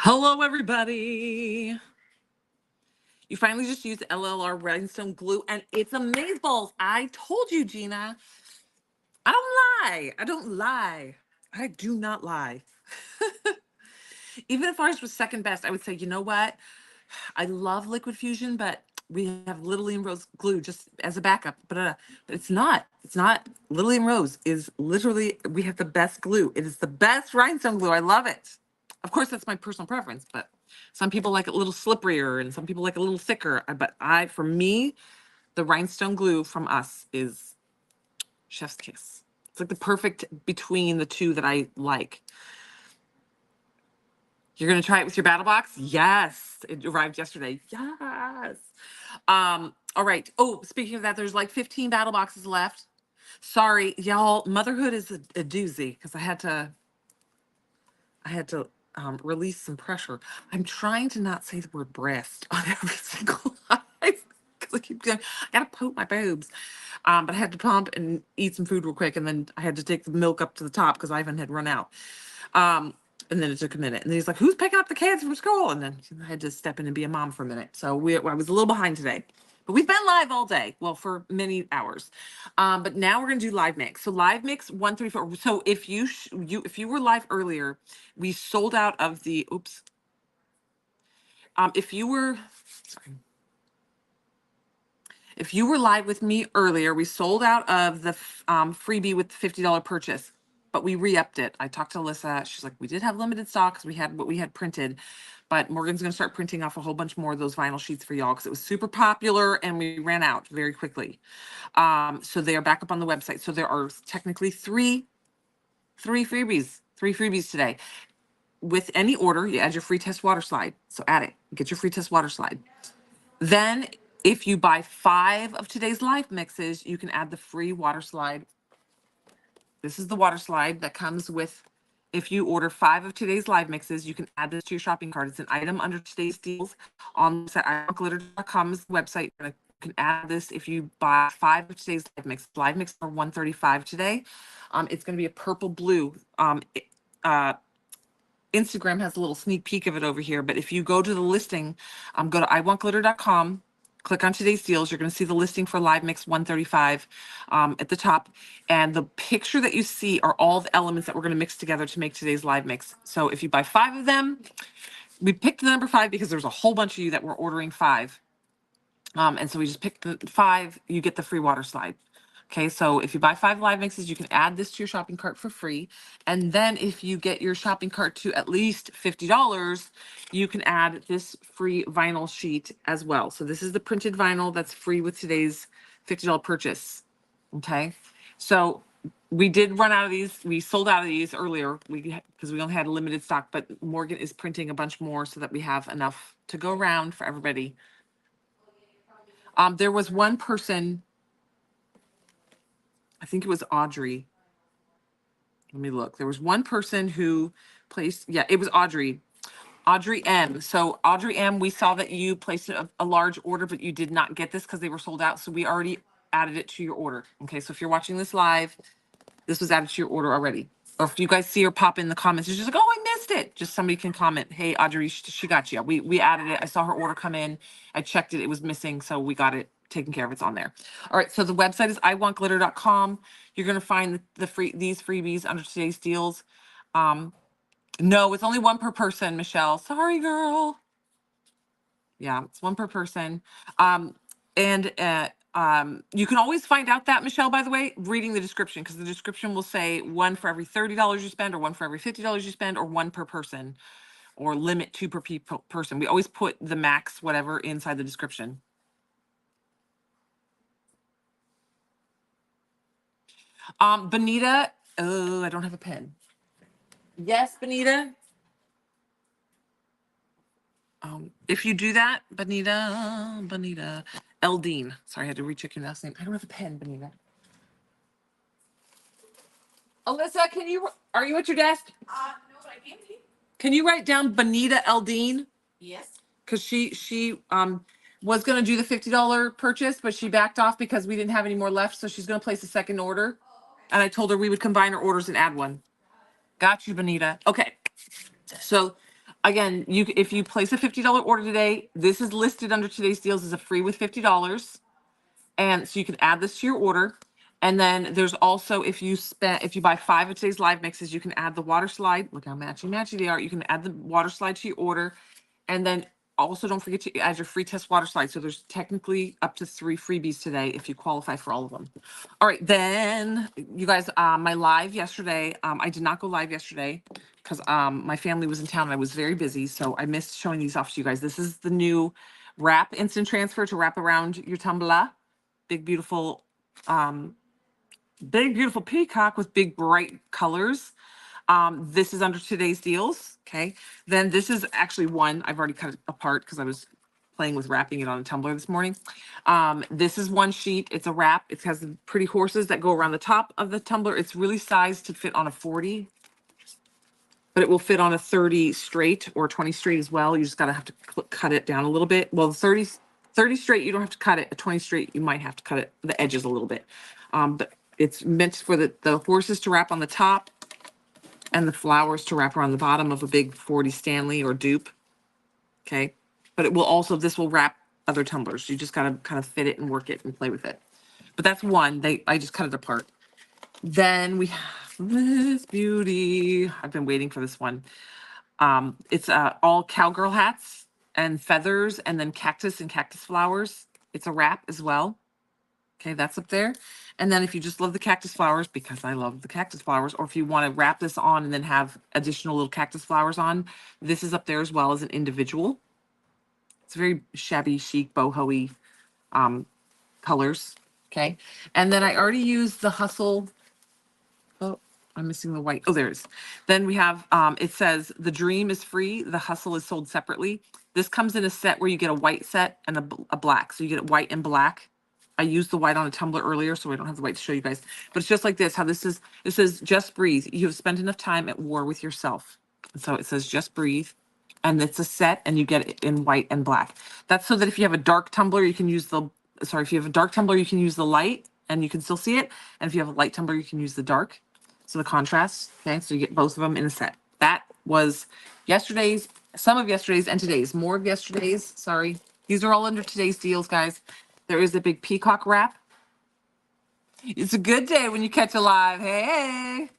Hello, everybody. You finally just used LLR rhinestone glue, and it's amazeballs. I told you, Gina. I don't lie. I don't lie. I do not lie. Even if ours was second best, I would say, you know what? I love liquid fusion, but we have Lily and Rose glue just as a backup. But it's not. It's not. Lily and Rose is literally, we have the best glue. It is the best rhinestone glue. I love it. Of course, that's my personal preference, but some people like it a little slipperier and some people like it a little thicker. For me, the rhinestone glue from us is chef's kiss. It's like the perfect between the two that I like. You're gonna try it with your battle box? Yes. It arrived yesterday. Yes. All right. Oh, speaking of that, there's like 15 battle boxes left. Sorry, y'all. Motherhood is a doozy because I had to release some pressure. I'm trying to not say the word breast on every single live because I keep going. I gotta poke my boobs. But I had to pump and eat some food real quick, and then I had to take the milk up to the top because Ivan had run out. Um, and then it took a minute, and then he's like, "Who's picking up the kids from school?" And then I had to step in and be a mom for a minute. So I was a little behind today, but we've been live all day. Well, for many hours. But now we're gonna do live mix. So live mix 134. So if you were live earlier, we sold out of the oops. If you were sorry. If you were live with me earlier, we sold out of the freebie with the $50 purchase, but we re-upped it. I talked to Alyssa. She's like, we did have limited stock because we had what we had printed, but Morgan's going to start printing off a whole bunch more of those vinyl sheets for y'all because it was super popular and we ran out very quickly. So they are back up on the website. So there are technically three freebies today. With any order, you add your free test water slide. So add it, get your free test water slide. Then if you buy 5 of today's live mixes, you can add the free water slide. This is the water slide that comes with, if you order 5 of today's live mixes, you can add this to your shopping cart. It's an item under today's deals on glitter.com's website. You can add this if you buy 5 of today's live mix. Live mix are 135 today. It's going to be a purple blue. Instagram has a little sneak peek of it over here, but if you go to the listing, go to iwantglitter.com, click on today's deals, you're going to see the listing for live mix 135 at the top, and the picture that you see are all the elements that we're going to mix together to make today's live mix. So if you buy 5 of them, we picked the number 5 because there's a whole bunch of you that were ordering 5, and so we just picked the 5. You get the free water slide. Okay, so if you buy 5 live mixes, you can add this to your shopping cart for free. And then if you get your shopping cart to at least $50, you can add this free vinyl sheet as well. So this is the printed vinyl that's free with today's $50 purchase. Okay, so we did run out of these. We sold out of these earlier because we only had a limited stock, but Morgan is printing a bunch more so that we have enough to go around for everybody. There was one person, I think it was Audrey. Let me look. There was one person who placed, yeah, it was Audrey. Audrey M. So Audrey M, we saw that you placed a large order, but you did not get this because they were sold out. So we already added it to your order. Okay, so if you're watching this live, this was added to your order already. Or if you guys see her pop in the comments, it's just like, oh, I missed it. Just somebody can comment, hey, Audrey, she got you. We added it. I saw her order come in. I checked it. It was missing. So we got it taken care of. It's on there. All right. So the website is iwantglitter.com. You're going to find these freebies under today's deals. No, it's only 1 per person, Michelle. Sorry, girl. Yeah, it's 1 per person. And you can always find out that, Michelle, by the way, reading the description, because the description will say 1 for every $30 you spend, or 1 for every $50 you spend, or 1 per person, or limit 2 per person. We always put the max whatever inside the description. Benita, oh, I don't have a pen. Yes, Benita. If you do that, Benita, Eldine. Sorry, I had to recheck your last name. I don't have a pen, Benita. Alyssa, are you at your desk? No, but I can be. Can you write down Benita Eldine? Yes. Because she was going to do the $50 purchase, but she backed off because we didn't have any more left. So she's going to place a second order. And I told her we would combine our orders and add one. Got you, Benita. Okay. So Again, if you place a $50 order today, this is listed under today's deals as a free with $50. And so you can add this to your order. And then there's also, if you buy 5 of today's live mixes, you can add the water slide. Look how matchy they are. You can add the water slide to your order. And then also don't forget to add your free test water slide. So there's technically up to 3 freebies today if you qualify for all of them. All right, then you guys, my live yesterday, I did not go live yesterday because my family was in town and I was very busy. So I missed showing these off to you guys. This is the new wrap instant transfer to wrap around your tumbler. Big beautiful peacock with big bright colors. This is under today's deals. Okay. Then this is actually one I've already cut it apart because I was playing with wrapping it on a tumbler this morning. This is one sheet. It's a wrap. It has the pretty horses that go around the top of the tumbler. It's really sized to fit on a 40, but it will fit on a 30 straight or 20 straight as well. You just gotta have to cut it down a little bit. Well, the 30 straight, you don't have to cut it. A 20 straight, you might have to cut it the edges a little bit. But it's meant for the horses to wrap on the top and the flowers to wrap around the bottom of a big 40 Stanley or dupe. Okay. But it will also, this will wrap other tumblers. You just gotta kind of fit it and work it and play with it. But that's one. I just cut it apart. Then we have this beauty. I've been waiting for this one. It's all cowgirl hats and feathers and then cactus and cactus flowers. It's a wrap as well. Okay, that's up there. And then if you just love the cactus flowers, because I love the cactus flowers, or if you want to wrap this on and then have additional little cactus flowers on, this is up there as well as an individual. It's very shabby chic, boho-y colors. Okay. And then I already used the Hustle. Oh, I'm missing the white. Oh, there it is. Then we have, it says the dream is free. The Hustle is sold separately. This comes in a set where you get a white set and a black. So you get white and black. I used the white on a tumbler earlier, so I don't have the white to show you guys. But it's just like this, how this is, it says, just breathe. You have spent enough time at war with yourself. And so it says, just breathe. And it's a set, and you get it in white and black. That's so that if you have a dark tumbler, you can use if you have a dark tumbler, you can use the light, and you can still see it. And if you have a light tumbler, you can use the dark. So the contrast, okay? So you get both of them in a set. That was yesterday's, some of yesterday's and today's. More of yesterday's, sorry. These are all under today's deals, guys. There is a big peacock wrap. It's a good day when you catch a live. Hey.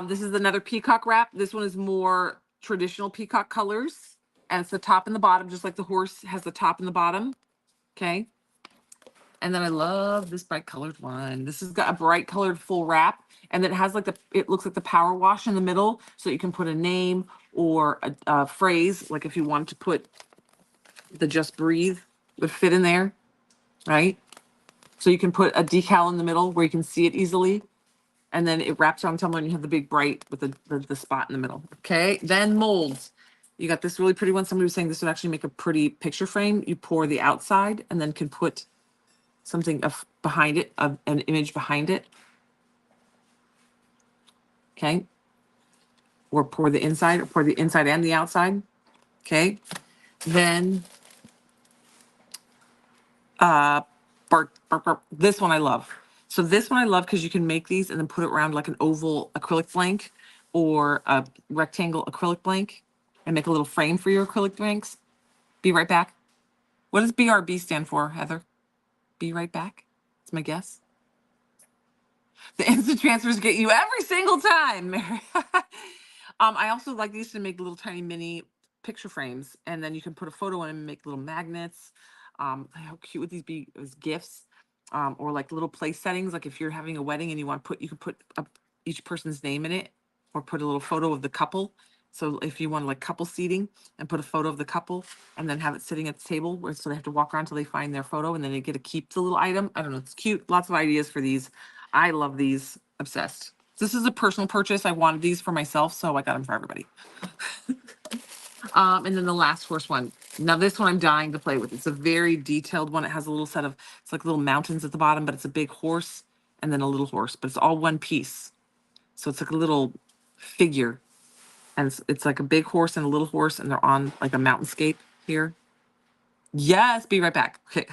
This is another peacock wrap. This one is more traditional peacock colors. And it's the top and the bottom, just like the horse has the top and the bottom. Okay. And then I love this bright colored one. This has got a bright colored full wrap. And then it has like it looks like the power wash in the middle. So you can put a name or a phrase. Like if you wanted to put the just breathe would fit in there. Right? So you can put a decal in the middle where you can see it easily. And then it wraps around tumbler and you have the big bright with the spot in the middle. Okay. Then molds. You got this really pretty one. Somebody was saying this would actually make a pretty picture frame. You pour the outside and then can put something behind it, an image behind it. Okay. Or pour the inside and the outside. Okay. Then this one I love. So this one I love because you can make these and then put it around like an oval acrylic blank or a rectangle acrylic blank and make a little frame for your acrylic blanks. Be right back. What does BRB stand for, Heather? Be right back. That's my guess. The instant transfers get you every single time, Mary. I also like these to make little tiny mini picture frames, and then you can put a photo in and make little magnets. How cute would these be as gifts? Or like little place settings, like if you're having a wedding and you want to you could put each person's name in it, or put a little photo of the couple. So if you want like couple seating and put a photo of the couple and then have it sitting at the table so they have to walk around until they find their photo and then they get to keep the little item. I don't know. It's cute. Lots of ideas for these. I love these. Obsessed. This is a personal purchase. I wanted these for myself, so I got them for everybody. And then the last horse one. Now this one I'm dying to play with. It's a very detailed one. It has a little set of, it's like little mountains at the bottom, but it's a big horse and then a little horse, but it's all one piece. So it's like a little figure. And it's like a big horse and a little horse, and they're on like a mountainscape here. Yes, be right back. Okay.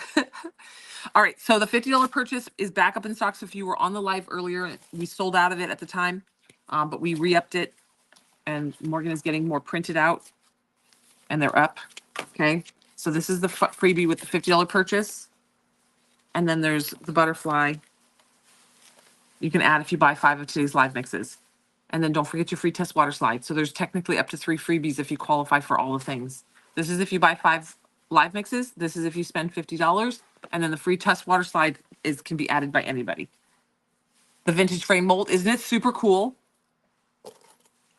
All right. So the $50 purchase is back up in stock. So if you were on the live earlier, we sold out of it at the time, but we re-upped it, and Morgan is getting more printed out. and they're up. Okay. So this is the freebie with the $50 purchase. And then there's the butterfly. You can add if you buy 5 of today's live mixes. And then don't forget your free test water slide. So there's technically up to 3 freebies if you qualify for all the things. This is if you buy 5 live mixes. This is if you spend $50. And then the free test water slide can be added by anybody. The vintage frame mold, isn't it super cool?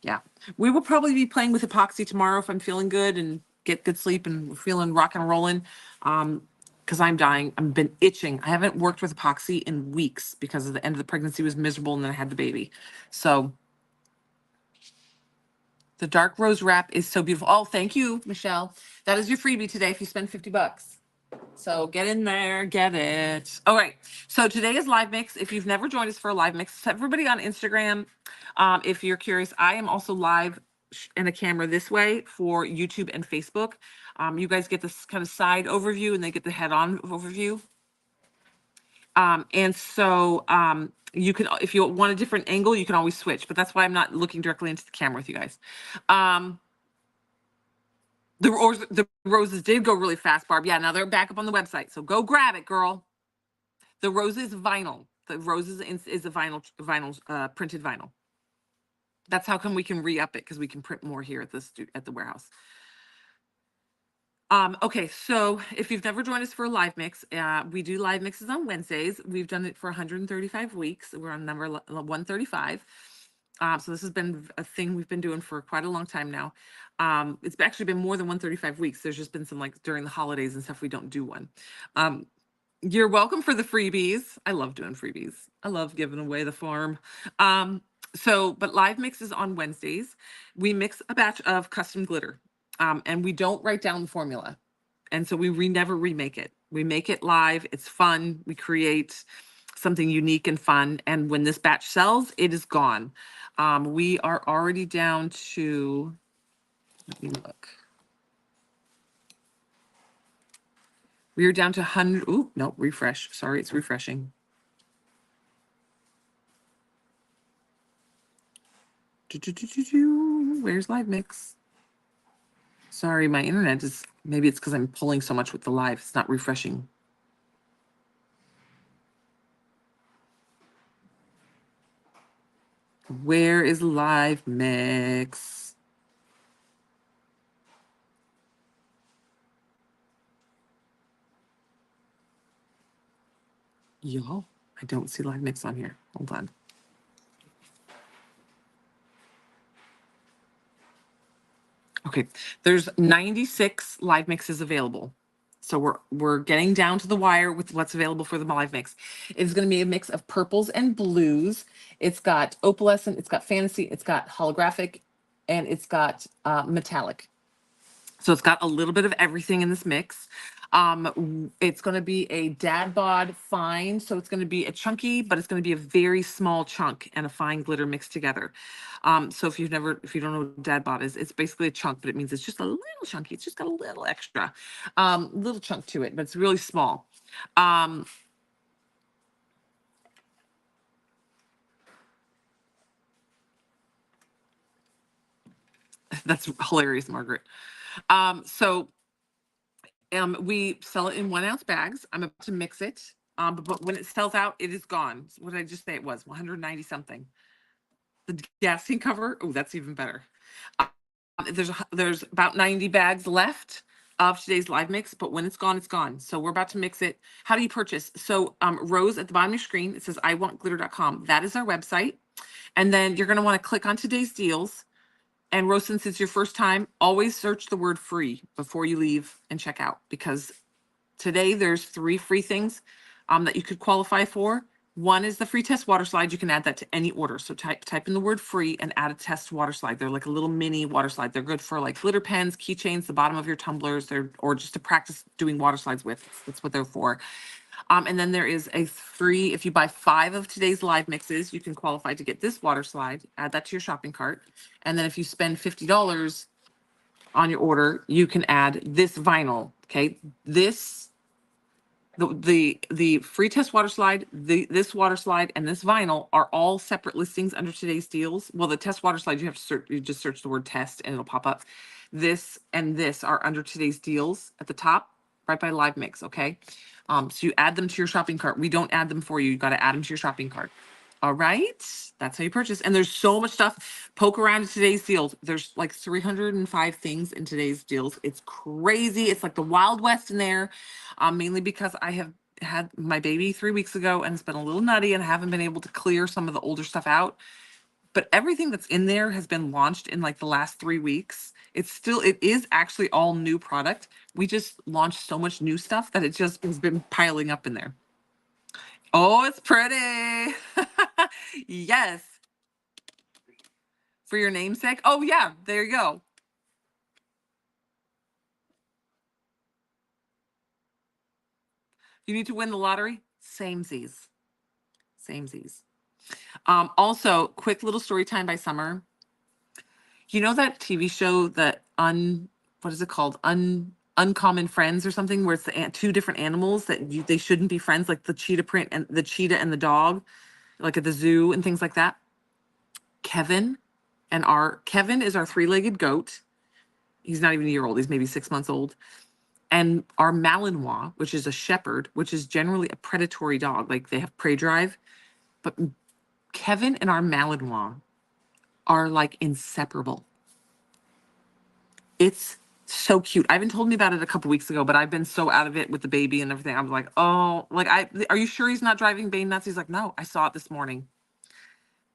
Yeah. We will probably be playing with epoxy tomorrow if I'm feeling good and get good sleep and feeling rock and rolling. Because I'm dying. I've been itching. I haven't worked with epoxy in weeks because of the end of the pregnancy was miserable and then I had the baby. So the dark rose wrap is so beautiful. Oh, thank you, Michelle. That is your freebie today if you spend $50. So get in there, get it. All right. So today is live mix. If you've never joined us for a live mix, everybody on Instagram, if you're curious, I am also live in a camera this way for YouTube and Facebook. You guys get this kind of side overview and they get the head-on overview. And so you can, if you want a different angle, you can always switch, but that's why I'm not looking directly into the camera with you guys. The roses did go really fast, Barb. Yeah, now they're back up on the website. So go grab it, girl. The roses vinyl. The roses is a vinyl, printed vinyl. That's how come we can re-up it, because we can print more here at the warehouse. Okay, so if you've never joined us for a live mix, we do live mixes on Wednesdays. We've done it for 135 weeks. We're on number 135. So this has been a thing we've been doing for quite a long time now. It's actually been more than 135 weeks. There's just been some, like, during the holidays and stuff, we don't do one. You're welcome for the freebies. I love doing freebies. I love giving away the farm. But live mixes on Wednesdays. We mix a batch of custom glitter. And we don't write down the formula. And so we never remake it. We make it live. It's fun. We create something unique and fun. And when this batch sells, it is gone. We are already down to, let me look. We are down to 100. Ooh, no, refresh. Sorry, it's refreshing. Where's live mix? Sorry, my internet is, maybe it's because I'm pulling so much with the live. It's not refreshing. Where is live mix? Y'all, I don't see live mix on here. Hold on. Okay, there's 96 live mixes available. So we're getting down to the wire with what's available for the live mix. It's going to be a mix of purples and blues. It's got opalescent, it's got fantasy, it's got holographic, and it's got metallic. So it's got a little bit of everything in this mix. It's going to be a dad bod fine. So it's going to be a chunky, but it's going to be a very small chunk and a fine glitter mixed together. So if you don't know what dad bod is, it's basically a chunk, but it means it's just a little chunky. It's just got a little extra, little chunk to it, but it's really small. That's hilarious, Margaret. We sell it in 1 ounce bags. I'm about to mix it. But when it sells out, it is gone. What did I just say it was? 190 something. The gas tank cover. Oh, that's even better. There's about 90 bags left of today's live mix, but when it's gone, it's gone. So we're about to mix it. How do you purchase? So Rose, at the bottom of your screen, it says iwantglitter.com. That is our website. And then you're going to want to click on today's deals. And Rose, since it's your first time, always search the word free before you leave and check out, because today there's 3 free things that you could qualify for. One is the free test water slide. You can add that to any order. So type in the word free and add a test water slide. They're like a little mini water slide. They're good for like glitter pens, keychains, the bottom of your tumblers, or just to practice doing water slides with. That's what they're for. And then there is a free, if you buy 5 of today's live mixes, you can qualify to get this water slide. Add that to your shopping cart. And then if you spend $50 on your order, you can add this vinyl. Okay. This The free test water slide, this water slide, and this vinyl are all separate listings under today's deals. Well, the test water slide, you have to search, you just search the word test and it'll pop up. This and this are under today's deals at the top, right by Live Mix. Okay. So you add them to your shopping cart. We don't add them for you. You got to add them to your shopping cart. All right. That's how you purchase. And there's so much stuff. Poke around in today's deals. There's like 305 things in today's deals. It's crazy. It's like the Wild West in there. Mainly because I have had my baby 3 weeks ago and it's been a little nutty and I haven't been able to clear some of the older stuff out. But everything that's in there has been launched in like the last 3 weeks. It is actually all new product. We just launched so much new stuff that it just has been piling up in there. Oh, it's pretty. Yes. For your namesake. Oh, yeah. There you go. You need to win the lottery? Samesies. Samesies. Also, quick little story time by Summer. You know that TV show that what is it called? Uncommon Friends or something, where it's two different animals that they shouldn't be friends, like the cheetah print and the cheetah and the dog, like at the zoo and things like that. Kevin is our three-legged goat. He's not even a year old. He's maybe 6 months old. And our Malinois, which is a shepherd, which is generally a predatory dog, like they have prey drive. But Kevin and our Malinois are like inseparable. It's so cute. Ivan told me about it a couple weeks ago, but I've been so out of it with the baby and everything. I was like, oh, like are you sure he's not driving Bane nuts? He's like, no, I saw it this morning.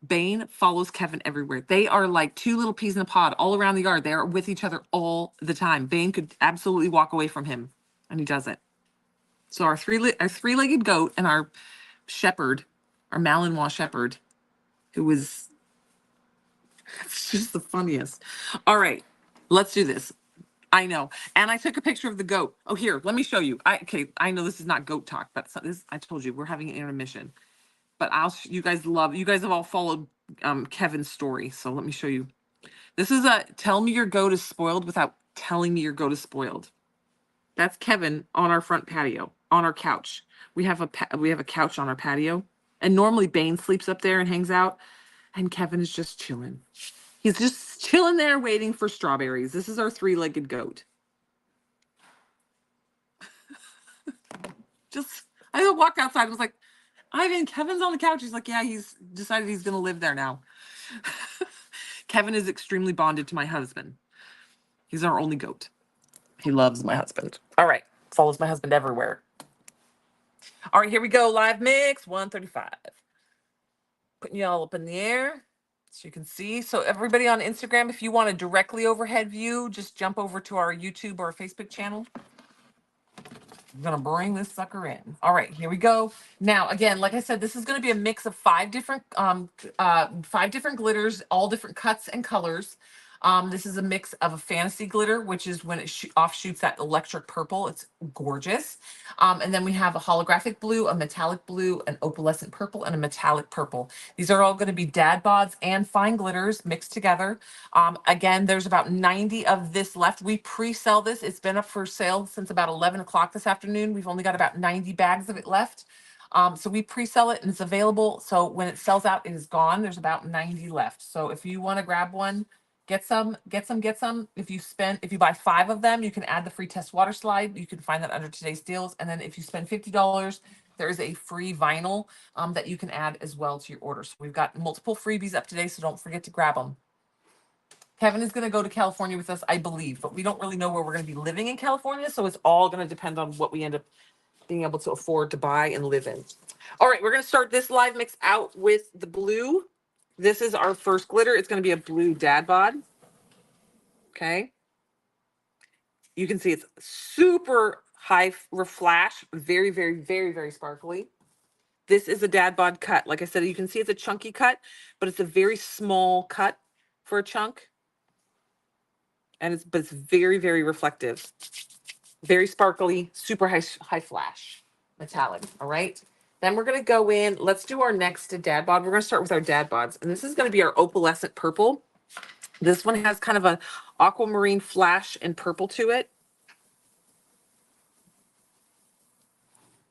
Bane follows Kevin everywhere. They are like two little peas in a pod all around the yard. They are with each other all the time. Bane could absolutely walk away from him, and he doesn't. So our three-legged goat and our shepherd, our Malinois shepherd, who was it's just the funniest. All right, let's do this. I know. And I took a picture of the goat. Oh, here, let me show you. I know this is not goat talk, but this, I told you we're having an intermission. But you guys have all followed Kevin's story. So let me show you. This is a tell me your goat is spoiled without telling me your goat is spoiled. That's Kevin on our front patio, on our couch. We have a couch on our patio. And normally Bane sleeps up there and hangs out. And Kevin is just chilling. He's just chilling there waiting for strawberries. This is our three-legged goat. I walked outside and was like, Ivan, Kevin's on the couch. He's like, yeah, he's decided he's going to live there now. Kevin is extremely bonded to my husband. He's our only goat. He loves my husband. All right. Follows my husband everywhere. All right, here we go. Live mix 135. Putting you all up in the air so you can see. So everybody on Instagram, if you want a directly overhead view, just jump over to our YouTube or Facebook channel. I'm gonna bring this sucker in. All right, here we go. Now, again, like I said, this is gonna be a mix of five different glitters, all different cuts and colors. This is a mix of a fantasy glitter, which is when it offshoots that electric purple. It's gorgeous. And then we have a holographic blue, a metallic blue, an opalescent purple, and a metallic purple. These are all going to be dad bods and fine glitters mixed together. Again, there's about 90 of this left. We pre-sell this. It's been up for sale since about 11 o'clock this afternoon. We've only got about 90 bags of it left. So we pre-sell it and it's available. So when it sells out, it is gone. There's about 90 left. So if you want to grab one, get some. If you buy 5 of them, you can add the free test water slide. You can find that under today's deals. And then if you spend $50, there is a free vinyl that you can add as well to your order. So we've got multiple freebies up today, so don't forget to grab them. Kevin is going to go to California with us, I believe, but we don't really know where we're going to be living in California. So it's all going to depend on what we end up being able to afford to buy and live in. All right, we're going to start this live mix out with the blue. This is our first glitter. It's going to be a blue dad bod. Okay. You can see it's super high flash, very, very, very, very sparkly. This is a dad bod cut. Like I said, you can see it's a chunky cut, but it's a very small cut for a chunk. And it's very, very reflective, very sparkly, super high flash, metallic. All right. Then we're going to go in. Let's do our next dad bod. We're going to start with our dad bods. And this is going to be our opalescent purple. This one has kind of an aquamarine flash and purple to it.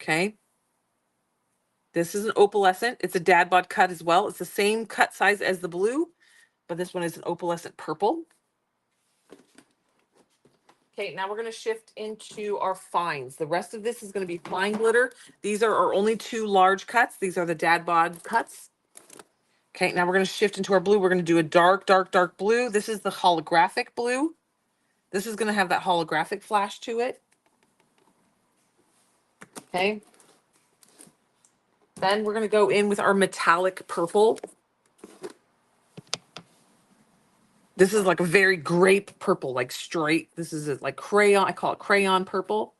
Okay. This is an opalescent. It's a dad bod cut as well. It's the same cut size as the blue, but this one is an opalescent purple. Okay, now we're going to shift into our fines. The rest of this is going to be fine glitter. These are our only two large cuts. These are the dad bod cuts. Okay, now we're going to shift into our blue. We're going to do a dark, dark, dark blue. This is the holographic blue. This is going to have that holographic flash to it. Okay. Then we're going to go in with our metallic purple. This is like a very grape purple, like straight. This is like crayon. I call it crayon purple.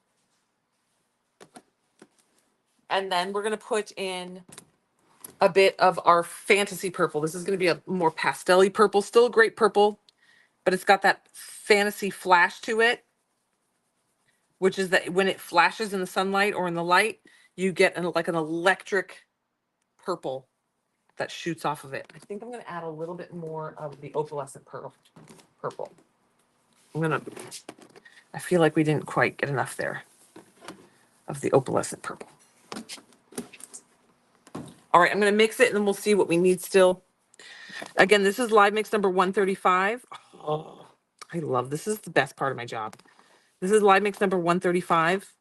And then we're going to put in a bit of our fantasy purple. This is going to be a more pastel-y purple, still a great purple, but it's got that fantasy flash to it, which is that when it flashes in the sunlight or in the light, you get like an electric purple that shoots off of it. I think I'm going to add a little bit more of the opalescent purple. I feel like we didn't quite get enough there of the opalescent purple. All right, I'm going to mix it and then we'll see what we need still. Again, this is live mix number 135. Oh, I love this. This is the best part of my job. This is live mix number 135.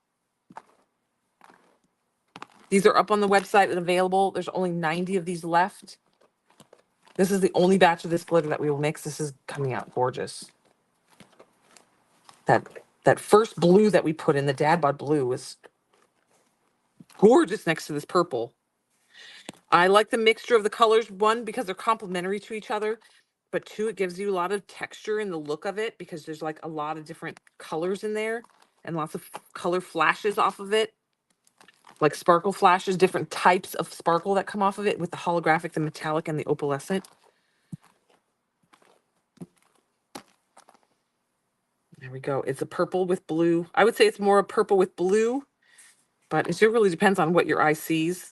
These are up on the website and available. There's only 90 of these left. This is the only batch of this glitter that we will mix. This is coming out gorgeous. That first blue that we put in, the dad bod blue, is gorgeous next to this purple. I like the mixture of the colors, one, because they're complementary to each other, but two, it gives you a lot of texture in the look of it because there's like a lot of different colors in there and lots of color flashes off of it, like sparkle flashes, different types of sparkle that come off of it with the holographic, the metallic, and the opalescent. There we go. It's a purple with blue. I would say it's more a purple with blue, but it really depends on what your eye sees.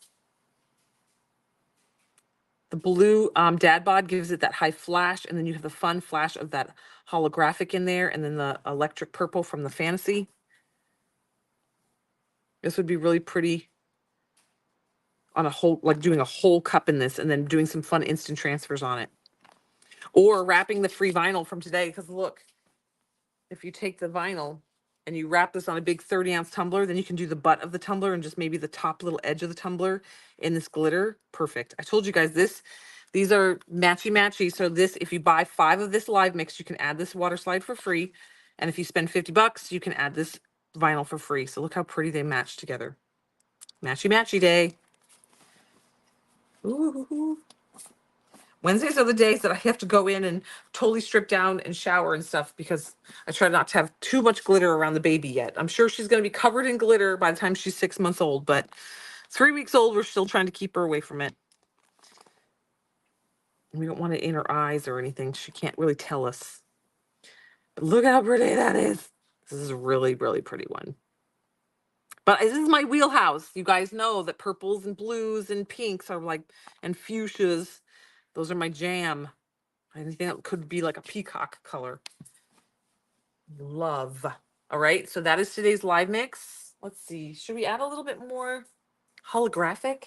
The blue dad bod gives it that high flash, and then you have the fun flash of that holographic in there, and then the electric purple from the fantasy. This would be really pretty on a whole, like doing a whole cup in this and then doing some fun instant transfers on it. Or wrapping the free vinyl from today, because look, if you take the vinyl and you wrap this on a big 30-ounce tumbler, then you can do the butt of the tumbler and just maybe the top little edge of the tumbler in this glitter. Perfect. I told you guys these are matchy-matchy. So this, if you buy 5 of this live mix, you can add this water slide for free. And if you spend $50, you can add this vinyl for free. So look how pretty they match together. Matchy-matchy day. Ooh. Wednesdays are the days that I have to go in and totally strip down and shower and stuff because I try not to have too much glitter around the baby yet. I'm sure she's going to be covered in glitter by the time she's 6 months old, but 3 weeks old, we're still trying to keep her away from it. We don't want it in her eyes or anything. She can't really tell us. But look how pretty that is. This is a really, really pretty one. But this is my wheelhouse. You guys know that purples and blues and pinks are like, and fuchsias, those are my jam. Anything that could be like a peacock color. Love. All right, so that is today's live mix. Let's see. Should we add a little bit more holographic?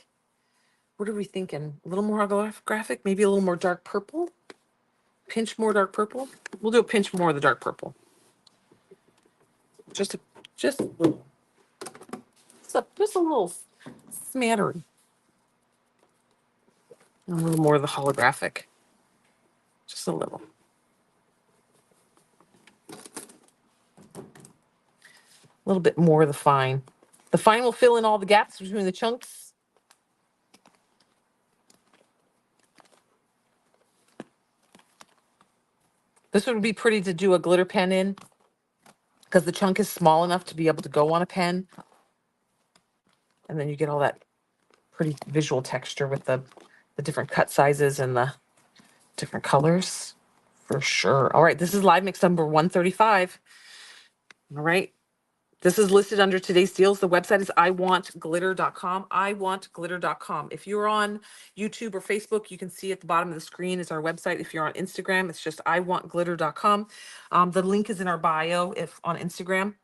What are we thinking? A little more holographic? Maybe a little more dark purple? Pinch more dark purple? We'll do a pinch more of the dark purple. Just a little. Just a little smattering. And a little more of the holographic. Just a little. A little bit more of the fine. The fine will fill in all the gaps between the chunks. This would be pretty to do a glitter pen in because the chunk is small enough to be able to go on a pen. And then you get all that pretty visual texture with the different cut sizes and the different colors for sure. All right, this is live mix number 135. All right. This is listed under today's deals. The website is iwantglitter.com. iwantglitter.com. If you're on YouTube or Facebook, you can see at the bottom of the screen is our website. If you're on Instagram, it's just iwantglitter.com. The link is in our bio if on Instagram.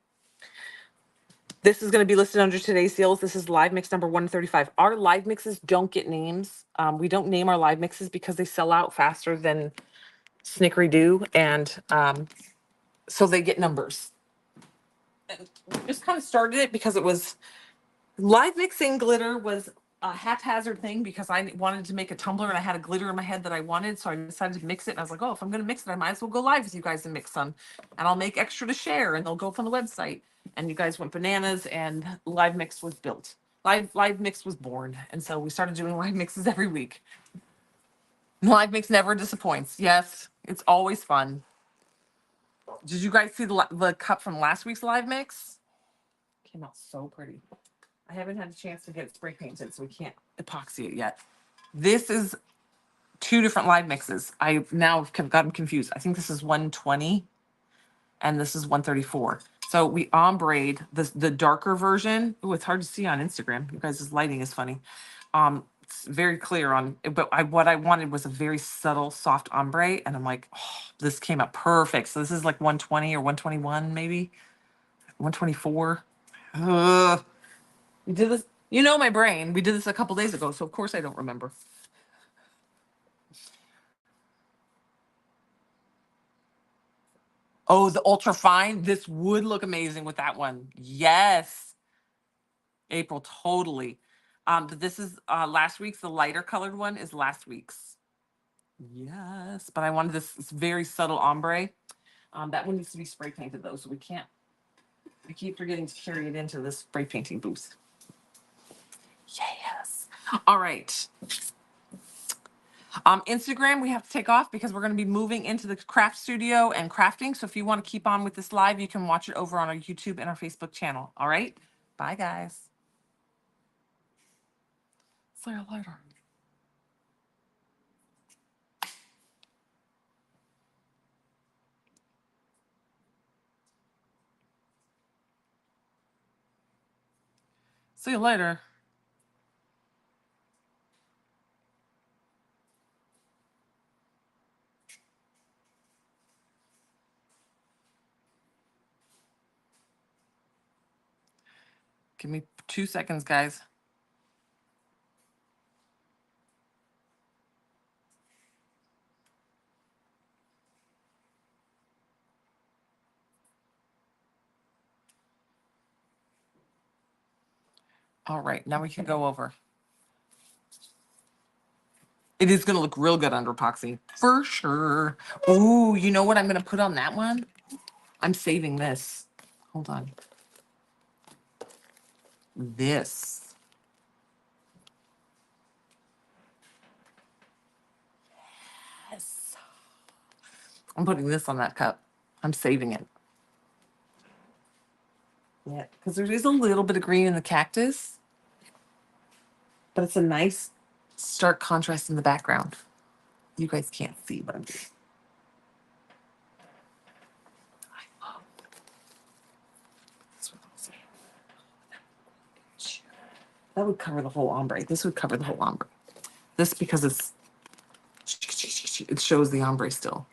This is going to be listed under today's deals. This is live mix number 135. Our live mixes don't get names. We don't name our live mixes because they sell out faster than Snickery do, and so they get numbers. And we just kind of started it because it was live mixing glitter was a haphazard thing because I wanted to make a tumbler and I had a glitter in my head that I wanted. So I decided to mix it. And I was like, oh, if I'm going to mix it, I might as well go live with you guys and mix some. And I'll make extra to share and they'll go up on the website. And you guys went bananas and live mix was built. Live mix was born. And so we started doing live mixes every week. Live mix never disappoints. Yes, it's always fun. Did you guys see the cup from last week's live mix? Came out so pretty. I haven't had a chance to get it spray painted, so we can't epoxy it yet. This is two different live mixes. I now have gotten confused. I think this is 120 and this is 134. So we ombre'd the darker version. Oh, it's hard to see on Instagram. You guys' lighting is funny. It's very clear on, but what I wanted was a very subtle, soft ombre, and I'm like, oh, this came out perfect. So this is like 120 or 121, maybe 124. We did this, you know, my brain. We did this a couple days ago, so of course I don't remember. Oh, the ultra fine. This would look amazing with that one. Yes, April, totally. But this is last week's. The lighter colored one is last week's. Yes, but I wanted this very subtle ombre. That one needs to be spray painted though, so we can't. We keep forgetting to carry it into this spray painting booth. Yes. All right. Instagram, we have to take off because we're going to be moving into the craft studio and crafting. So if you want to keep on with this live, you can watch it over on our YouTube and our Facebook channel. All right. Bye, guys. See you later. See you later. Give me 2 seconds, guys. All right, now we can go over. It is going to look real good under epoxy. For sure. Oh, you know what I'm going to put on that one? I'm saving this. Hold on. This. Yes. I'm putting this on that cup. I'm saving it. Yeah, because there is a little bit of green in the cactus, but it's a nice stark contrast in the background. You guys can't see what I'm doing. I love this one also. That would cover the whole ombre. This would cover the whole ombre. This because it shows the ombre still.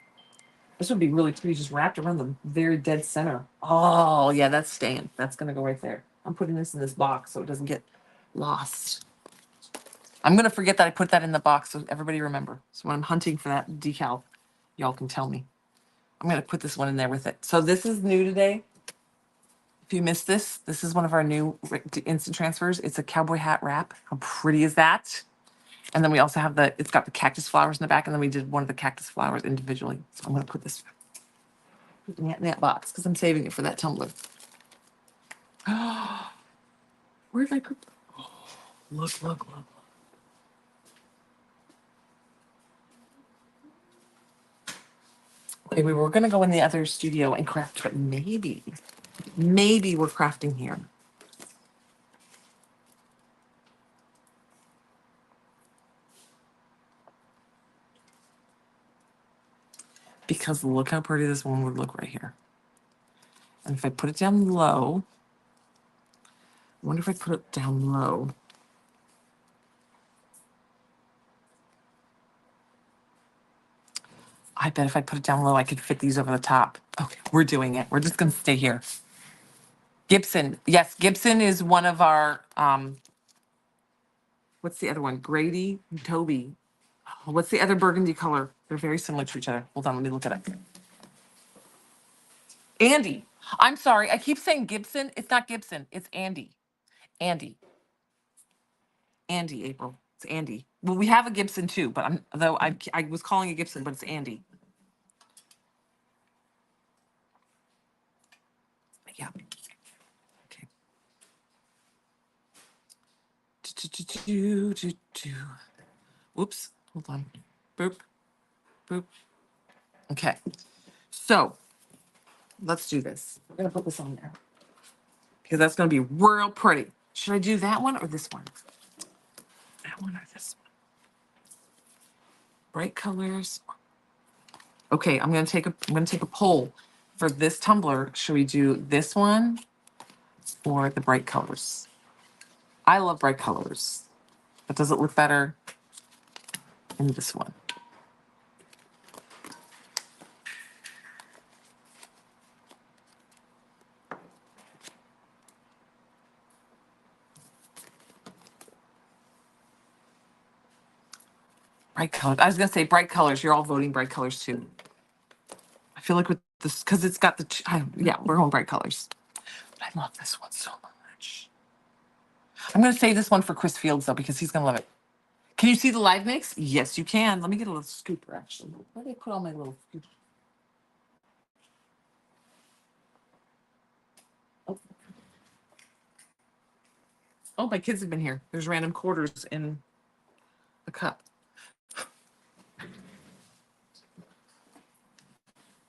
This would be really pretty, just wrapped around the very dead center. Oh yeah, that's staying. That's gonna go right there. I'm putting this in this box so it doesn't get lost. I'm gonna forget that I put that in the box so everybody remember. So when I'm hunting for that decal, y'all can tell me. I'm gonna put this one in there with it. So this is new today. If you missed this, this is one of our new instant transfers. It's a cowboy hat wrap. How pretty is that? And then we also have it's got the cactus flowers in the back, and then we did one of the cactus flowers individually. So I'm gonna put this in that box because I'm saving it for that tumbler. Where did I put? Oh, look. Okay, we were gonna go in the other studio and craft, but maybe we're crafting here. Because look how pretty this one would look right here. And if I put it down low, I wonder if I put it down low. I bet if I put it down low, I could fit these over the top. Okay, we're doing it. We're just gonna stay here. Gibson. Yes, Gibson is one of our, what's the other one? Grady and Toby. Oh, what's the other burgundy color? They're very similar to each other. Hold on, let me look it up. Andy. I'm sorry. I keep saying Gibson. It's not Gibson. It's Andy. Andy. Andy, April. It's Andy. Well, we have a Gibson too, but I was calling it Gibson, but it's Andy. Yeah. Okay. Whoops. Hold on. Boop. Boop. Okay. So let's do this. We're gonna put this on there because that's gonna be real pretty. Should I do that one or this one? That one or this one? Bright colors. Okay, I'm gonna take a poll for this tumbler. Should we do this one or the bright colors? I love bright colors, but does it look better in this one? Bright colors. I was gonna say bright colors. You're all voting bright colors too. I feel like with this, because it's got yeah, we're going bright colors. But I love this one so much. I'm gonna save this one for Chris Fields though, because he's gonna love it. Can you see the live mix? Yes, you can. Let me get a little scooper actually. Where did I put all my little scooper? Oh. Oh, my kids have been here. There's random quarters in the cup.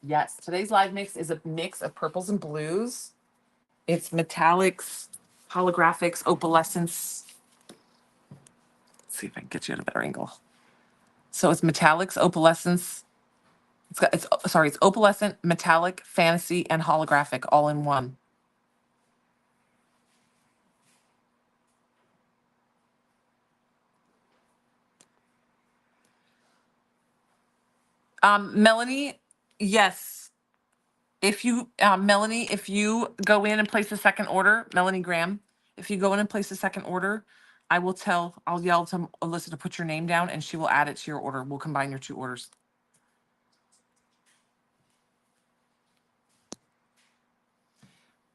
Yes, today's live mix is a mix of purples and blues. It's metallics, holographics, opalescence. Let's see if I can get you at a better angle. So it's metallics, opalescence. It's opalescent, metallic, fantasy, and holographic all in one. Melanie, yes. If you, Melanie, if you go in and place a second order, Melanie Graham, if you go in and place a second order, I'll yell to Alyssa to put your name down and she will add it to your order. We'll combine your two orders.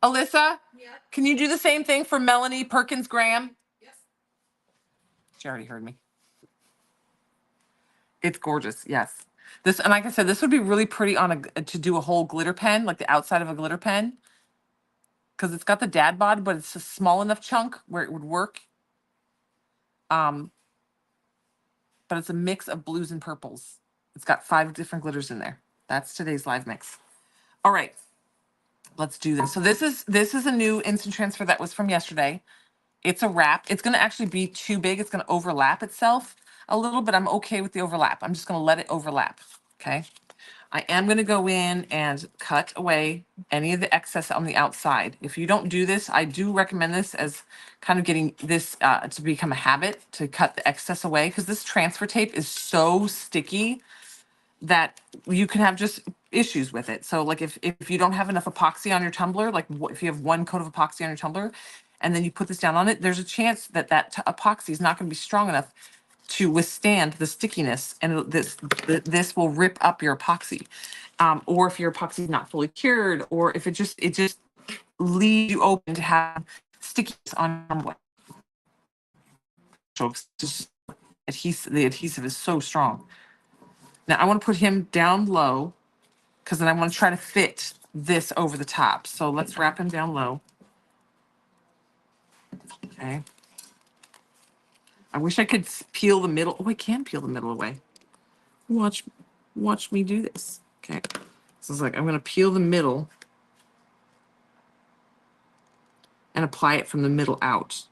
Alyssa, can you do the same thing for Melanie Perkins Graham? Yes. She already heard me. It's gorgeous, yes. This, and like I said, this would be really pretty on to do a whole glitter pen, like the outside of a glitter pen. Because it's got the dad bod, but it's a small enough chunk where it would work. But it's a mix of blues and purples. It's got 5 different glitters in there. That's today's live mix. All right, let's do this. So this is a new instant transfer that was from yesterday. It's a wrap. It's going to actually be too big. It's going to overlap itself a little, but I'm okay with the overlap. I'm just going to let it overlap. Okay. I am going to go in and cut away any of the excess on the outside. If you don't do this, I do recommend this as kind of getting this to become a habit, to cut the excess away, because this transfer tape is so sticky that you can have just issues with it. So like if you don't have enough epoxy on your tumbler, like if you have one coat of epoxy on your tumbler and then you put this down on it, there's a chance that epoxy is not going to be strong enough to withstand the stickiness, and this will rip up your epoxy. Or if your epoxy is not fully cured, or if it just leaves you open to have stickiness on your tumbler. So just the adhesive is so strong. Now I want to put him down low because then I want to try to fit this over the top. So let's wrap him down low. Okay. I wish I could peel the middle. Oh, I can peel the middle away. Watch me do this. Okay. So it's like I'm going to peel the middle and apply it from the middle out.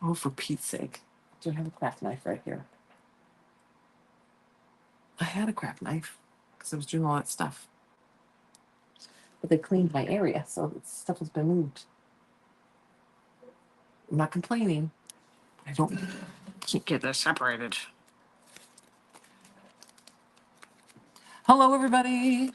Oh, for Pete's sake. Do I have a craft knife right here? I had a craft knife because I was doing all that stuff. But they cleaned my area, so stuff has been moved. I'm not complaining. I can't get this separated. Hello, everybody.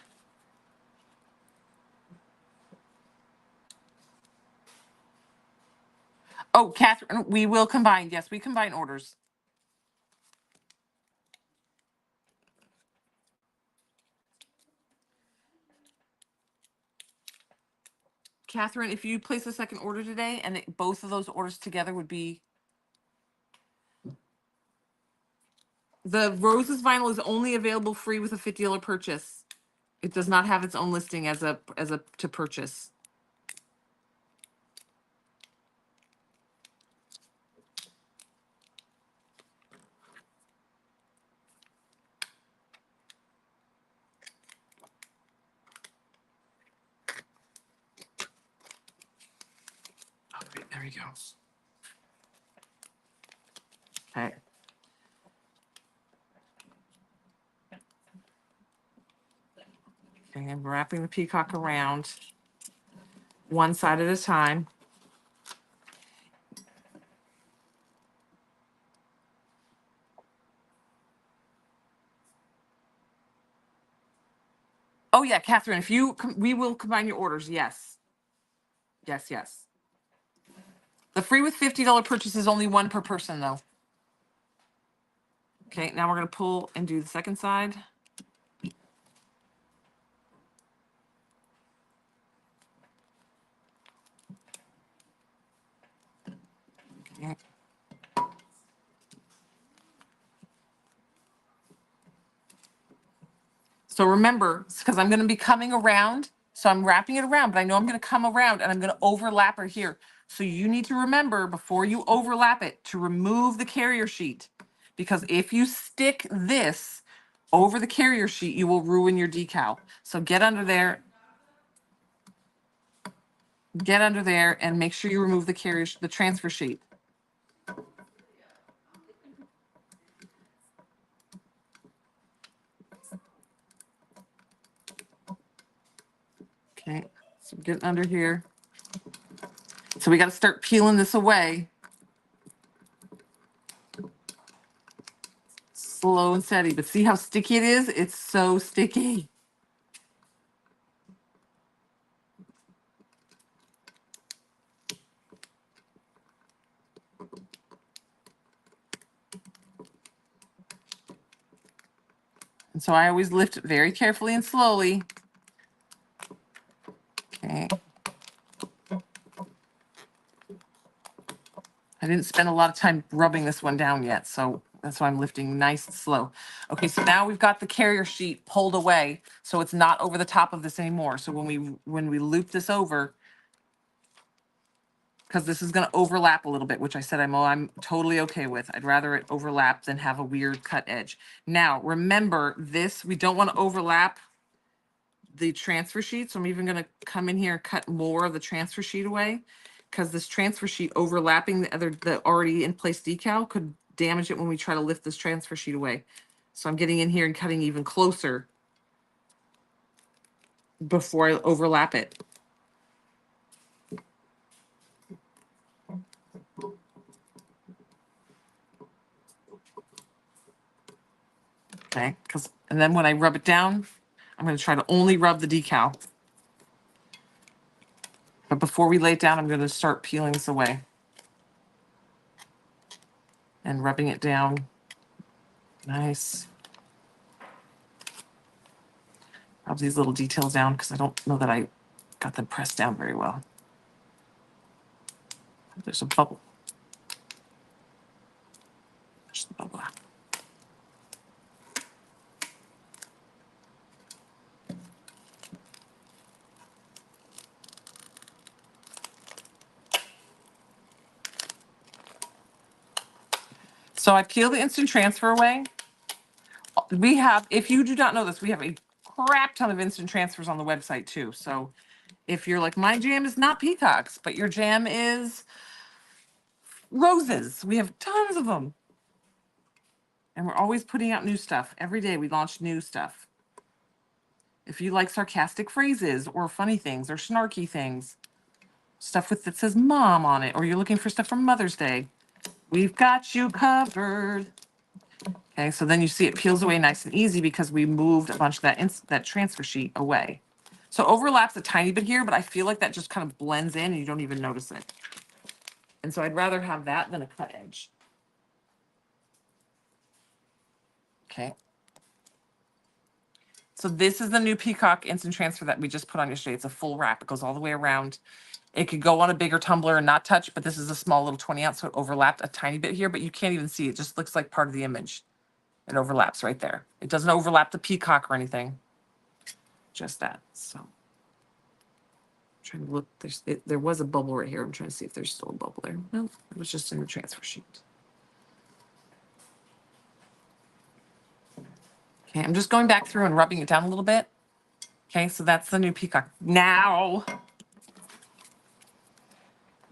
Oh, Catherine, we will combine. Yes, we combine orders. Catherine, if you place a second order today and both of those orders together would be. The Roses vinyl is only available free with a $50 purchase. It does not have its own listing as a to purchase. Oh, wait, there he goes. Okay. Okay, I'm wrapping the peacock around one side at a time. Oh yeah, Catherine, if you we will combine your orders. Yes. Yes, yes. The free with $50 purchase is only one per person though. Okay, now we're going to pull and do the second side. Okay. So remember, because I'm going to be coming around, so I'm wrapping it around, but I know I'm going to come around and I'm going to overlap her here. So you need to remember before you overlap it to remove the carrier sheet, because if you stick this over the carrier sheet, you will ruin your decal. So get under there and make sure you remove the the transfer sheet. Okay, so get under here. So we got to start peeling this away. Slow and steady, but see how sticky it is? It's so sticky. And so I always lift it very carefully and slowly. Okay. I didn't spend a lot of time rubbing this one down yet, so that's why I'm lifting nice and slow. Okay, so now we've got the carrier sheet pulled away, so it's not over the top of this anymore. So when we loop this over, because this is going to overlap a little bit, which I said I'm totally okay with. I'd rather it overlap than have a weird cut edge. Now, remember this, we don't want to overlap the transfer sheet. So I'm even going to come in here and cut more of the transfer sheet away, because this transfer sheet overlapping the already in place decal could damage it when we try to lift this transfer sheet away. So I'm getting in here and cutting even closer before I overlap it. Okay, and then when I rub it down, I'm going to try to only rub the decal. But before we lay it down, I'm going to start peeling this away and rubbing it down. Nice. Rub these little details down because I don't know that I got them pressed down very well. There's a bubble. There's the bubble. So I peel the instant transfer away. We have, if you do not know this, we have a crap ton of instant transfers on the website too. So if you're like, my jam is not peacocks, but your jam is roses, we have tons of them. And we're always putting out new stuff. Every day we launch new stuff. If you like sarcastic phrases or funny things or snarky things, stuff with that says mom on it, or you're looking for stuff from Mother's Day, we've got you covered. Okay, so then you see it peels away nice and easy because we moved a bunch of that transfer sheet away. So overlaps a tiny bit here, but I feel like that just kind of blends in and you don't even notice it. And so I'd rather have that than a cut edge. Okay. So this is the new Peacock Instant Transfer that we just put on yesterday. It's a full wrap. It goes all the way around. It could go on a bigger tumbler and not touch, but this is a small little 20 ounce, so it overlapped a tiny bit here, but you can't even see. It just looks like part of the image. It overlaps right there. It doesn't overlap the peacock or anything. Just that. So I'm trying to look. There was a bubble right here. I'm trying to see if there's still a bubble there. No, it was just in the transfer sheet. Okay, I'm just going back through and rubbing it down a little bit. Okay, so that's the new peacock. Now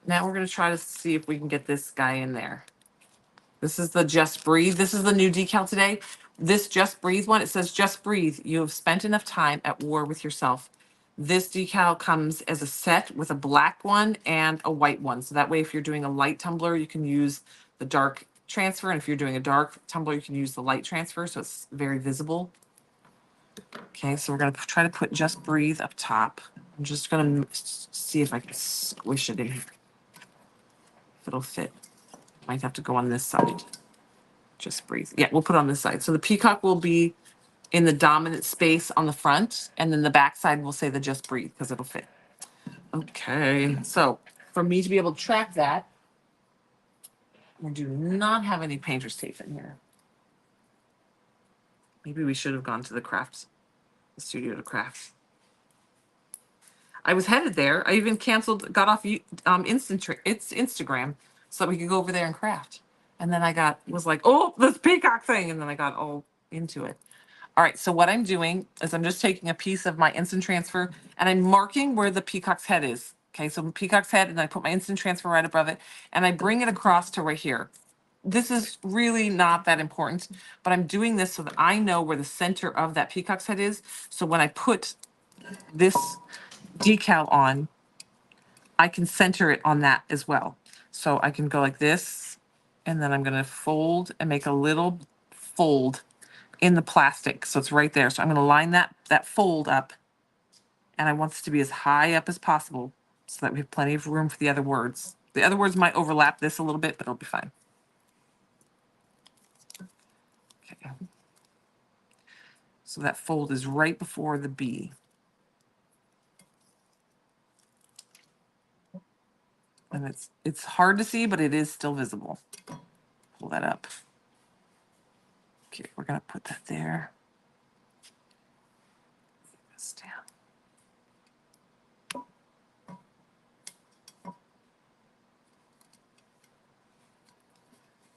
we're going to try to see if we can get this guy in there. This is the Just Breathe. This is the new decal today. This Just Breathe one, it says, Just Breathe. You have spent enough time at war with yourself. This decal comes as a set with a black one and a white one. So that way, if you're doing a light tumbler, you can use the dark transfer. And if you're doing a dark tumbler, you can use the light transfer. So it's very visible. Okay, so we're going to try to put Just Breathe up top. I'm just going to see if I can squish it in here. If it'll fit. Might have to go on this side. Just Breathe. Yeah, we'll put it on this side. So the peacock will be in the dominant space on the front, and then the back side will say the Just Breathe because it'll fit. Okay, so for me to be able to track that, we do not have any painter's tape in here. Maybe we should have gone to the studio to craft. I was headed there. I even got off Instagram so that we could go over there and craft. And then I was like, oh, this peacock thing. And then I got all into it. All right, so what I'm doing is I'm just taking a piece of my instant transfer and I'm marking where the peacock's head is. Okay, so peacock's head, and I put my instant transfer right above it, and I bring it across to right here. This is really not that important, but I'm doing this so that I know where the center of that peacock's head is. So when I put this decal on, I can center it on that as well. So I can go like this, and then I'm going to fold and make a little fold in the plastic. So it's right there. So I'm going to line that fold up, and I want this to be as high up as possible so that we have plenty of room for the other words. The other words might overlap this a little bit, but it'll be fine. Okay. So that fold is right before the B. And it's hard to see, but it is still visible. Pull that up. Okay, we're going to put that there. This down.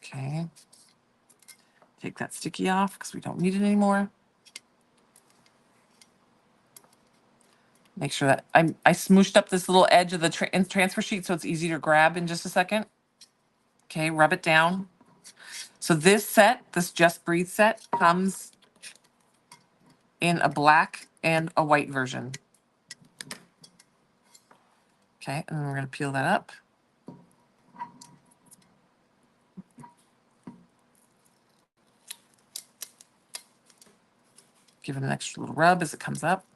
Okay. Take that sticky off because we don't need it anymore. Make sure that I smooshed up this little edge of the transfer sheet so it's easy to grab in just a second. Okay, rub it down. So this Just Breathe set, comes in a black and a white version. Okay, and then we're going to peel that up. Give it an extra little rub as it comes up.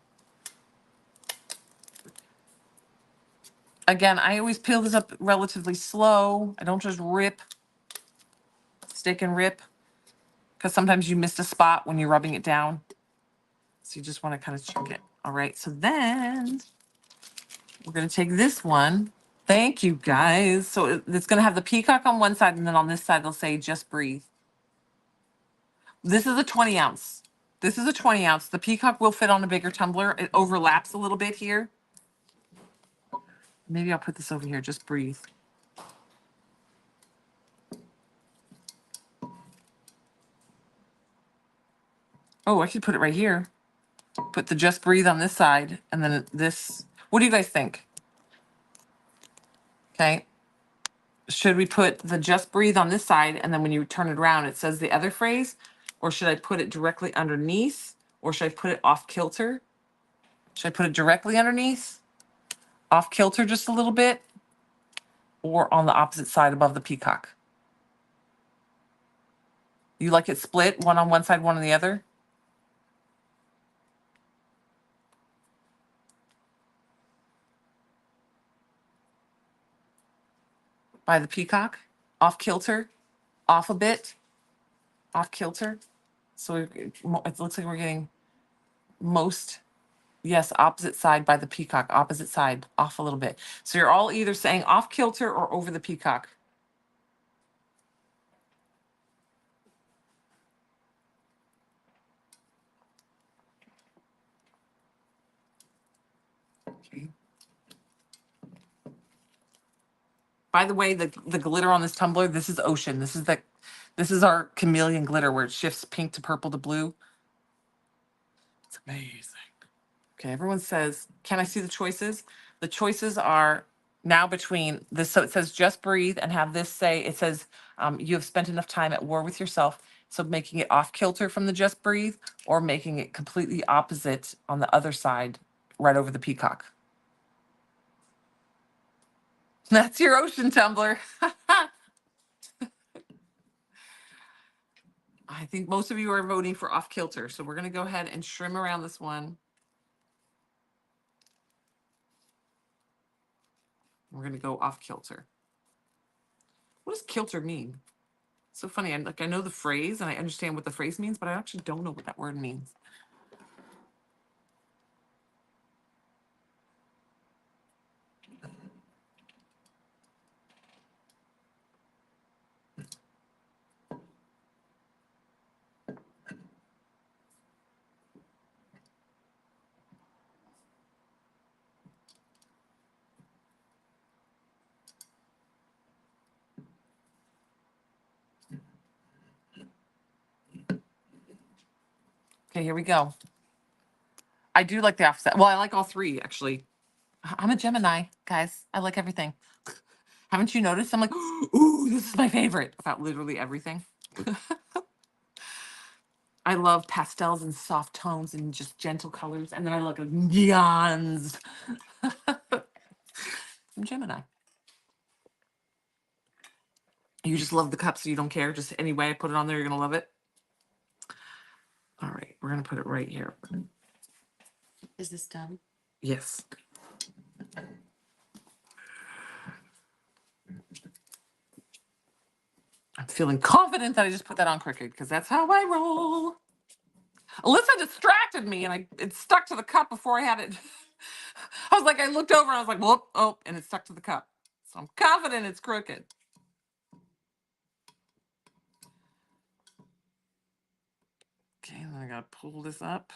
Again, I always peel this up relatively slow. I don't just stick and rip, because sometimes you missed a spot when you're rubbing it down. So you just want to kind of check it. All right, so then we're going to take this one. Thank you, guys. So it's going to have the peacock on one side, and then on this side, they'll say Just Breathe. This is a 20 ounce. This is a 20 ounce. The peacock will fit on a bigger tumbler. It overlaps a little bit here. Maybe I'll put this over here. Just Breathe. Oh, I could put it right here. Put the Just Breathe on this side, and then this. What do you guys think? Okay. Should we put the just breathe on this side and then when you turn it around, it says the other phrase? Or should I put it directly underneath? Or should I put it off kilter? Should I put it directly underneath? Off kilter just a little bit? Or on the opposite side above the peacock? You like it split, one on one side, one on the other? By the peacock? Off kilter? Off a bit? Off kilter? So it looks like we're getting most, yes, opposite side by the peacock, opposite side, off a little bit. So you're all either saying off kilter or over the peacock. Okay. By the way, the glitter on this tumbler, this is ocean. This is our chameleon glitter where it shifts pink to purple to blue. It's amazing. Okay, everyone says, can I see the choices? The choices are now between this. So it says just breathe and have this say, it says you have spent enough time at war with yourself. So making it off kilter from the just breathe or making it completely opposite on the other side, right over the peacock. That's your ocean tumbler. I think most of you are voting for off kilter. So we're going to go ahead and trim around this one. We're going to go off kilter. What does kilter mean? So funny. I know the phrase and I understand what the phrase means, but I actually don't know what that word means. Okay, here we go. I do like the offset. Well, I like all three, actually. I'm a Gemini, guys. I like everything. Haven't you noticed? I'm like, ooh, this is my favorite about literally everything. I love pastels and soft tones and just gentle colors. And then I look at neons. I'm Gemini. You just love the cup, so you don't care. Just any way I put it on there, you're going to love it. All right, we're going to put it right here. Is this done? Yes. I'm feeling confident that I just put that on crooked because that's how I roll. Alyssa distracted me and it stuck to the cup before I had it. I was like, I looked over and I was like, whoop, oh, and it stuck to the cup. So I'm confident it's crooked. Okay, then I gotta pull this up.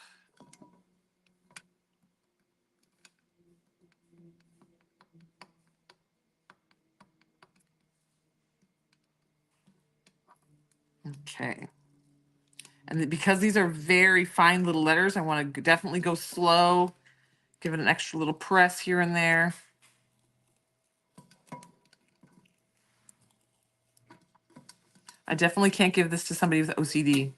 Okay. And because these are very fine little letters, I want to definitely go slow. Give it an extra little press here and there. I definitely can't give this to somebody with OCD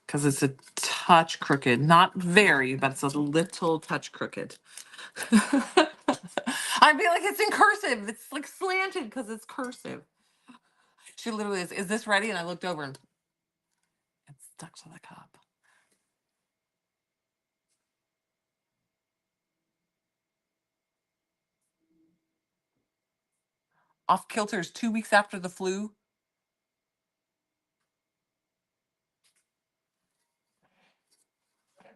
because it's a touch crooked. Not very, but it's a little touch crooked. I'd be like, it's in cursive. It's like slanted because it's cursive. She literally is this ready? And I looked over and it's stuck to the cup. Off kilter is 2 weeks after the flu.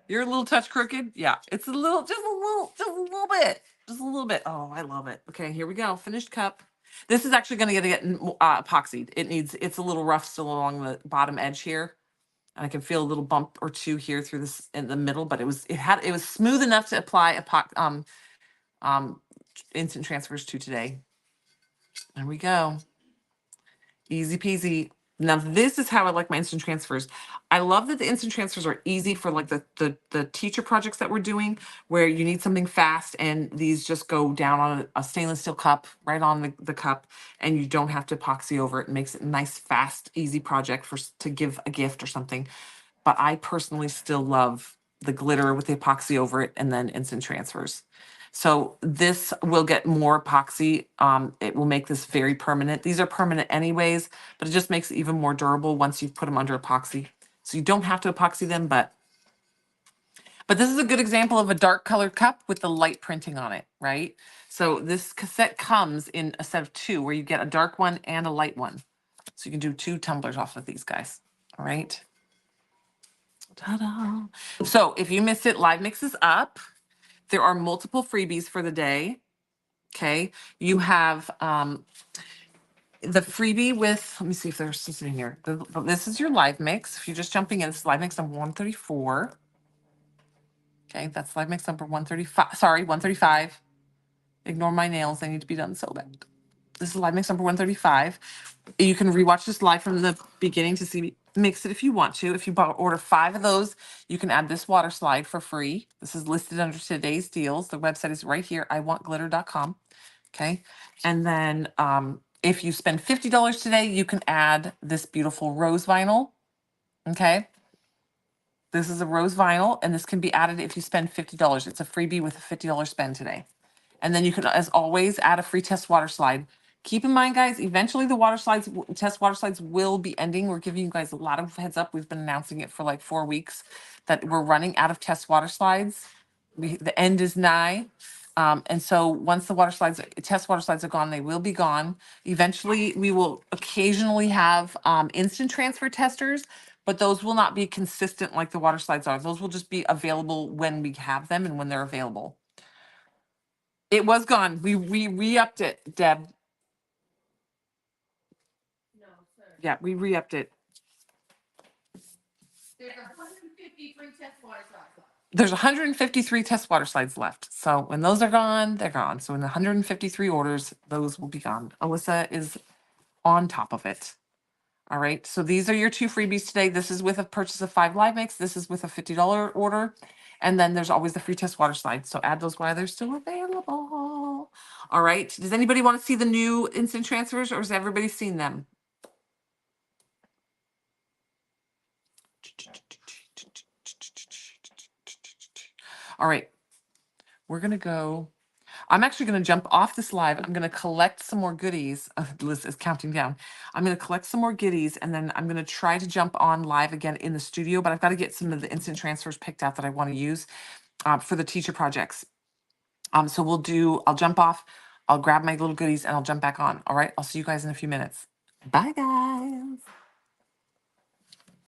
You're a little touch crooked. Yeah, it's a little, just a little bit. Just a little bit. Oh, I love it. Okay, here we go. Finished cup. This is actually going to get epoxied. It's a little rough still along the bottom edge here. And I can feel a little bump or two here through this in the middle, but it was smooth enough to apply instant transfers to today. There we go. Easy peasy. Now this is how I like my instant transfers. I love that the instant transfers are easy for like the teacher projects that we're doing, where you need something fast and these just go down on a stainless steel cup, right on the cup, and you don't have to epoxy over it. It makes it a nice, fast, easy project to give a gift or something. But I personally still love the glitter with the epoxy over it and then instant transfers. So this will get more epoxy. It will make this very permanent. These are permanent anyways, but it just makes it even more durable once you've put them under epoxy. So you don't have to epoxy them, but this is a good example of a dark colored cup with the light printing on it, right? So this cassette comes in a set of two, where you get a dark one and a light one. So you can do 2 tumblers off of these guys, all right? Ta-da. So if you missed it, Live Mix is up. There are multiple freebies for the day. Okay. You have the freebie with, let me see if there's something in here. This is your Live Mix. If you're just jumping in, this is Live Mix number 134. Okay, that's Live Mix number 135. Sorry, 135. Ignore my nails. They need to be done so bad. This is Live Mix number 135. You can rewatch this live from the beginning to see me mix it if you want to. If you order 5 of those, you can add this water slide for free. This is listed under today's deals. The website is right here, iwantglitter.com. Okay. And then if you spend $50 today, you can add this beautiful rose vinyl. Okay. This is a rose vinyl, and this can be added if you spend $50. It's a freebie with a $50 spend today. And then you can, as always, add a free test water slide. Keep in mind, guys, eventually the test water slides will be ending. We're giving you guys a lot of heads up. We've been announcing it for like 4 weeks that we're running out of test water slides. The end is nigh. And so once the test water slides are gone, they will be gone. Eventually, we will occasionally have instant transfer testers, but those will not be consistent like the water slides are. Those will just be available when we have them and when they're available. It was gone. We re-upped it, Deb. Yeah, we re-upped it. There's 153 test water slides left. So when those are gone, they're gone. So in the 153 orders, those will be gone. Alyssa is on top of it. All right. So these are your 2 freebies today. This is with a purchase of 5 Live Mix. This is with a $50 order. And then there's always the free test water slide. So add those while they're still available. All right. Does anybody want to see the new instant transfers, or has everybody seen them? All right. We're going to go. I'm actually going to jump off this live. I'm going to collect some more goodies. Liz is counting down. I'm going to collect some more goodies, and then I'm going to try to jump on live again in the studio, but I've got to get some of the instant transfers picked out that I want to use for the teacher projects. So I'll jump off, I'll grab my little goodies, and I'll jump back on. All right. I'll see you guys in a few minutes. Bye, guys.